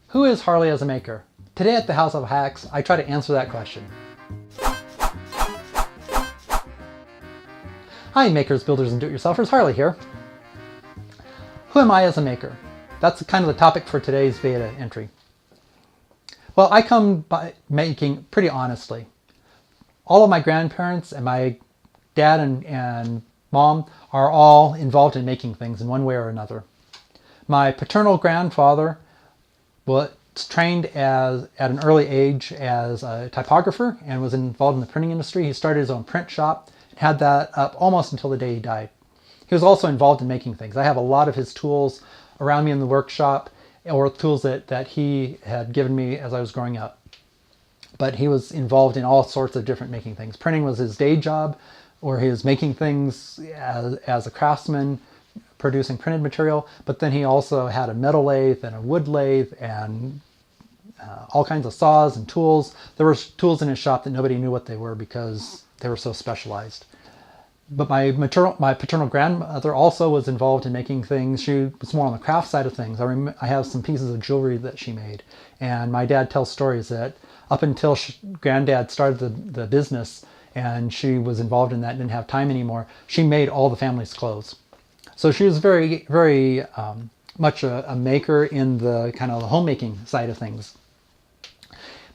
Who is Harley as a maker? Today at the House of Hacks, I try to answer that question. Hi makers, builders, and do-it-yourselfers, Harley here. Who am I as a maker? That's kind of the topic for today's beta entry. Well, I come by making pretty honestly. All of my grandparents and my dad and mom are all involved in making things in one way or another. My paternal grandfather was trained at an early age as a typographer and was involved in the printing industry. He started his own print shop and had that up almost until the day he died. He was also involved in making things. I have a lot of his tools around me in the workshop, or tools that he had given me as I was growing up. But he was involved in all sorts of different making things. Printing was his day job, or he was making things as a craftsman, producing printed material. But then he also had a metal lathe and a wood lathe and all kinds of saws and tools. There were tools in his shop that nobody knew what they were because they were so specialized. But my paternal grandmother also was involved in making things. She was more on the craft side of things. I have some pieces of jewelry that she made. And my dad tells stories that up until Granddad started the business and she was involved in that and didn't have time anymore, she made all the family's clothes. So she was very, very much a maker in the kind of the homemaking side of things.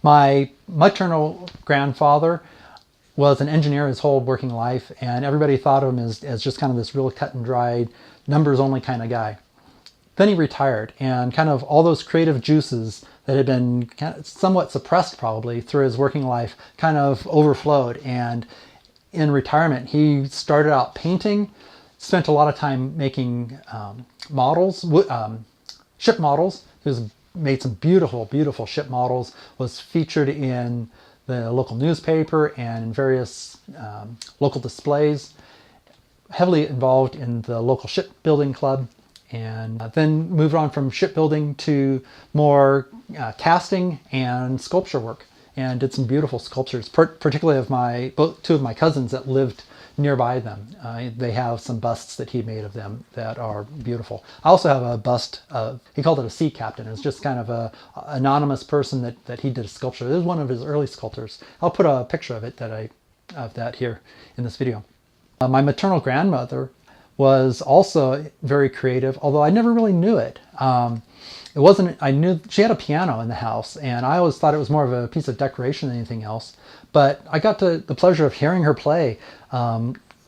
My maternal grandfather was an engineer his whole working life, and everybody thought of him as just kind of this real cut and dried, numbers only kind of guy. Then he retired, and kind of all those creative juices that had been kind of somewhat suppressed probably through his working life kind of overflowed. And in retirement, he started out painting, spent a lot of time making models, ship models. He made some beautiful, beautiful ship models, was featured in the local newspaper and in various local displays, heavily involved in the local shipbuilding club, and then moved on from shipbuilding to more casting and sculpture work, and did some beautiful sculptures, particularly of two of my cousins that lived nearby them. They have some busts that he made of them that are beautiful. I also have a bust of, he called it a sea captain. It was just kind of a anonymous person that he did a sculpture. This is one of his early sculptures. I'll put a picture of it of that here in this video. My maternal grandmother was also very creative, although I never really knew it. I knew she had a piano in the house, and I always thought it was more of a piece of decoration than anything else. But I got the pleasure of hearing her play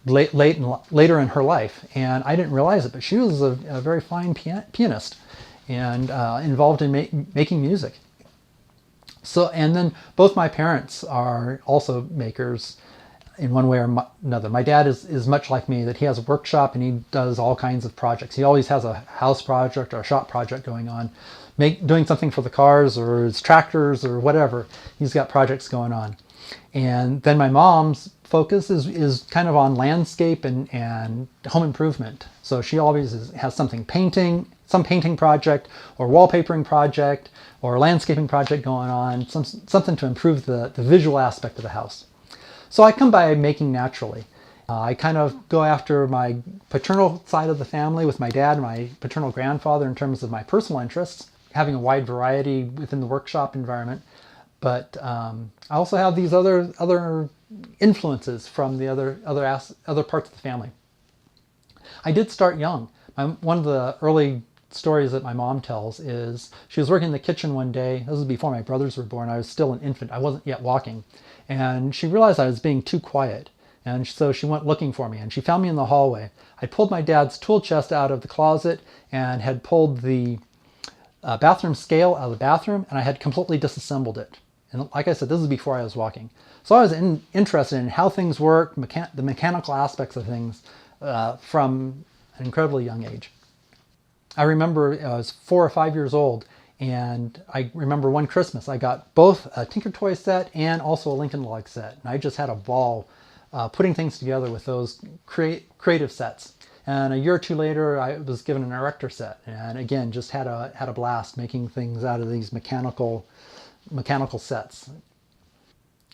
later in her life, and I didn't realize it, but she was a very fine pianist and involved in making music. So, and then both my parents are also makers in one way or another. My dad is much like me, that he has a workshop and he does all kinds of projects. He always has a house project or a shop project going on, doing something for the cars or his tractors or whatever. He's got projects going on. And then my mom's focus is kind of on landscape and home improvement. So she always has some painting project or wallpapering project or landscaping project going on, something to improve the visual aspect of the house. So I come by making naturally. I kind of go after my paternal side of the family with my dad and my paternal grandfather in terms of my personal interests, having a wide variety within the workshop environment. But I also have these other influences from the other parts of the family. I did start young. One of the early stories that my mom tells is she was working in the kitchen one day. This was before my brothers were born. I was still an infant. I wasn't yet walking. And she realized I was being too quiet. And so she went looking for me, and she found me in the hallway. I pulled my dad's tool chest out of the closet and had pulled the bathroom scale out of the bathroom, and I had completely disassembled it. And like I said, this is before I was walking. So I was interested in how things work, the mechanical aspects of things from an incredibly young age. I remember I was 4 or 5 years old, and I remember one Christmas I got both a Tinker Toy set and also a Lincoln Log set. And I just had a ball putting things together with those creative sets. And a year or two later, I was given an Erector set, and again, just had a blast making things out of these mechanical sets.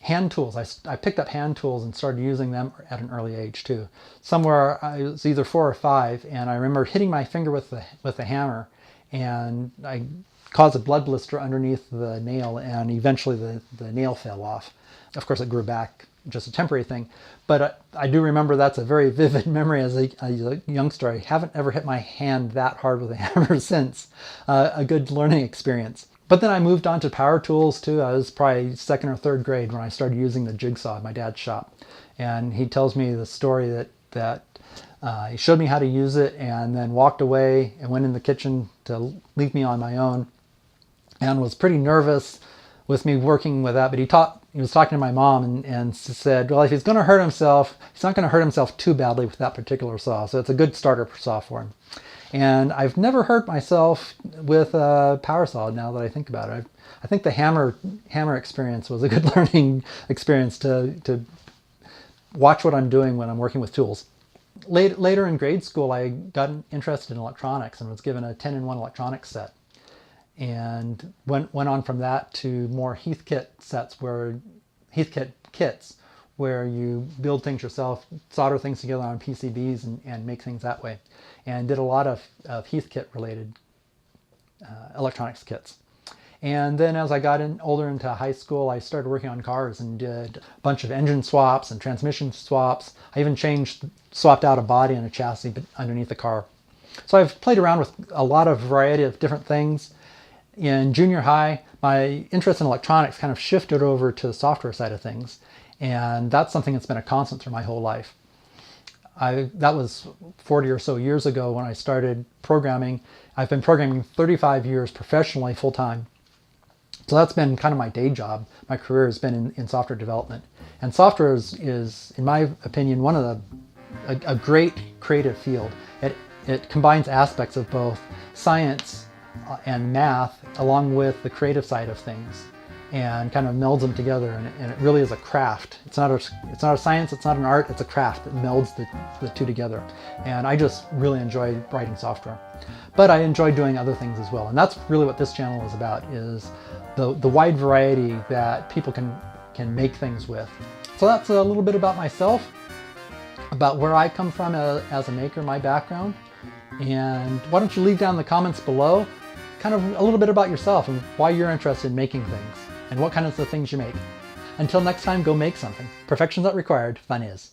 Hand tools. I picked up hand tools and started using them at an early age too. Somewhere I was either 4 or 5, and I remember hitting my finger with the hammer, and I caused a blood blister underneath the nail, and eventually the nail fell off. Of course, it grew back, just a temporary thing. But I do remember that's a very vivid memory as a youngster. I haven't ever hit my hand that hard with a hammer since. A good learning experience. But then I moved on to power tools too. I was probably second or third grade when I started using the jigsaw at my dad's shop. And he tells me the story that he showed me how to use it and then walked away and went in the kitchen to leave me on my own, and was pretty nervous with me working with that. But he was talking to my mom and said, well, if he's going to hurt himself, he's not going to hurt himself too badly with that particular saw. So it's a good starter saw for him. And I've never hurt myself with a power saw now that I think about it. I think the hammer experience was a good learning experience to watch what I'm doing when I'm working with tools. Later in grade school, I got interested in electronics and was given a 10-in-1 electronics set. And went on from that to more Heathkit kits where you build things yourself, solder things together on PCBs and make things that way. And did a lot of Heathkit related electronics kits. And then as I got older into high school, I started working on cars and did a bunch of engine swaps and transmission swaps. I even swapped out a body and a chassis underneath the car. So I've played around with a lot of variety of different things. In junior high, my interest in electronics kind of shifted over to the software side of things. And that's something that's been a constant through my whole life. That was 40 or so years ago when I started programming. I've been programming 35 years professionally, full-time. So that's been kind of my day job. My career has been in software development. And software is, in my opinion, a great creative field. It combines aspects of both science and math along with the creative side of things, and kind of melds them together, and it really is a craft. It's not a science, it's not an art, it's a craft that melds the two together. And I just really enjoy writing software. But I enjoy doing other things as well, and that's really what this channel is about, is the wide variety that people can make things with. So that's a little bit about myself, about where I come from as a maker, my background. And why don't you leave down in the comments below kind of a little bit about yourself and why you're interested in making things and what kind of things you make. Until next time, go make something. Perfection's not required, fun is.